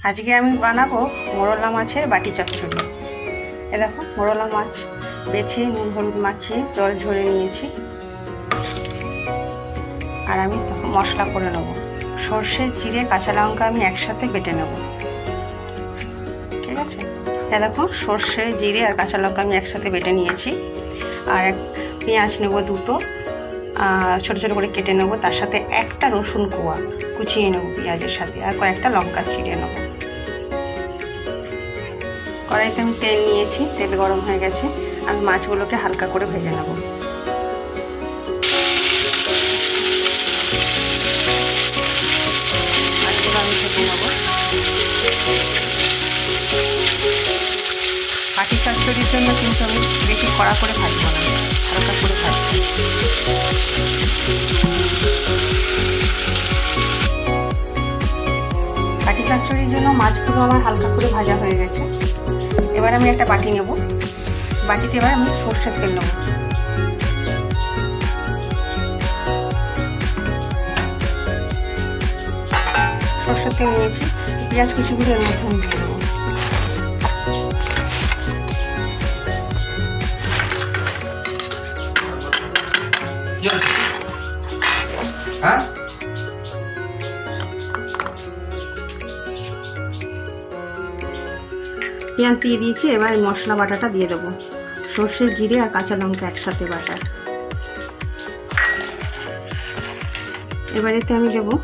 আজকে আমি বানাবো মোরলা মাছের বাটি চচ্চড়ি। এ দেখো মোরলা মাছ বেছে নুন হলুদ মাখিয়ে জল ঝরে নিয়েছি। আর আমি মশলা করে নেব। সর্ষে জিরে কাঁচা লঙ্কা আমি একসাথে বেটে নেব। ঠিক আছে, এ দেখো সর্ষে জিরে আর কাঁচা লঙ্কা আমি একসাথে বেটে নিয়েছি। আর পেঁয়াজ নেব দুটো, ছোটো ছোটো করে কেটে নেব। তার সাথে একটা রসুন কোয়া কুচিয়ে নেব পেঁয়াজের সাথে, আর কয়েকটা লঙ্কা ছিঁড়ে নেব। কড়াইতে আমি তেল নিয়েছি, তেল গরম হয়ে গেছে। আমি মাছগুলোকে হালকা করে ভেজে নেব। মাছগুলো আমি ভেজে নেব। বাটি চচ্চড়ির জন্য কিন্তু আমি বেশি কড়া করে ভাজবো না, হালকা করে ভাজবো। বাটি চচ্চড়ির জন্য মাছগুলো আমার হালকা করে ভাজা হয়ে গেছে। এবার আমি একটা বাটি নেব। বাটিতে এবার আমি সর্ষের তেল নেব। সর্ষের তেল নিয়েছি, পেঁয়াজ কুচিগুলো এর মধ্যে আমি দিয়ে দেবো। পেঁয়াজ দিয়ে দিয়েছি, এবার মশলা বাটাটা দিয়ে দেবো। সর্ষে জিরে আর কাঁচা লঙ্কা একসাথে বাটা। এবার এতে আমি দেবো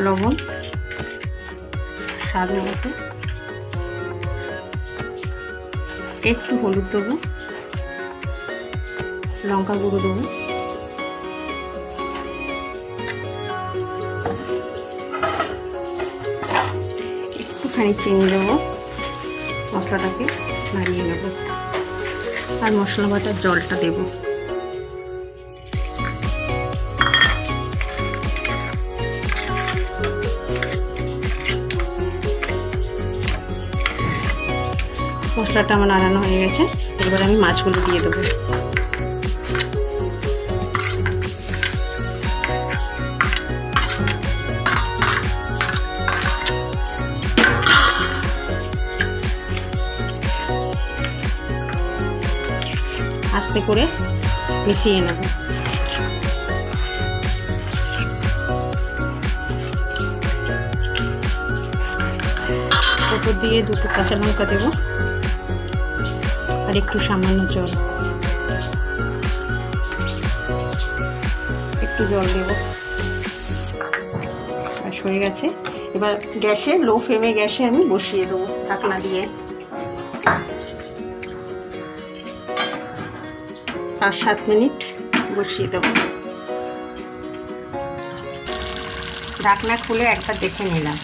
লবণ স্বাদ মতো, একটু হলুদ দেবো, লঙ্কা গুঁড়ো দেবো, একটুখানি চিনি দেবো। মশলাটাকে নাড়িয়ে নেব আর মশলা বাটার জলটা দেব। মশলাটা আমার নাড়ানো হয়ে গেছে। এবার আমি মাছগুলো দিয়ে দেবো। আস্তে করে মিশিয়ে নেব। উপর দিয়ে দুটো কাঁচা লঙ্কা দেব আর একটু সামান্য জল, একটু জল দেব। আর হয়ে গেছে। এবার গ্যাসে লো ফ্লেমে গ্যাসে আমি বসিয়ে দেবো ঢাকনা দিয়ে। আর 7 মিনিট বসিয়ে দেব। ঢাকনা খুলে একবার দেখে নিলাম।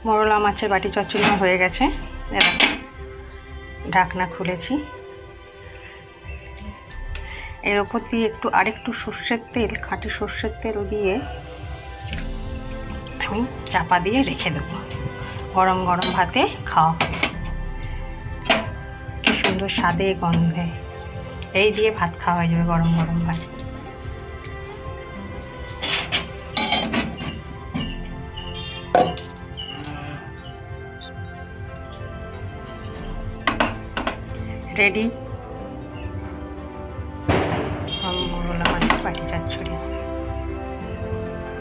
মোরলা মাছের বাটি চচ্চড়ি হয়ে গেছে। ঢাকনা খুলেছি। এর ওপর দিয়ে আরেকটু সর্ষের তেল, খাঁটি সর্ষের তেল দিয়ে আমি চাপা দিয়ে রেখে দেবো। গরম গরম ভাতে খাওয়া হবে। কি সুন্দর স্বাদে গন্ধে এই দিয়ে ভাত খাওয়া হয়ে যাবে, গরম গরম ভাত। রেডি মোরলা মাছের বাটি চচ্চড়ি।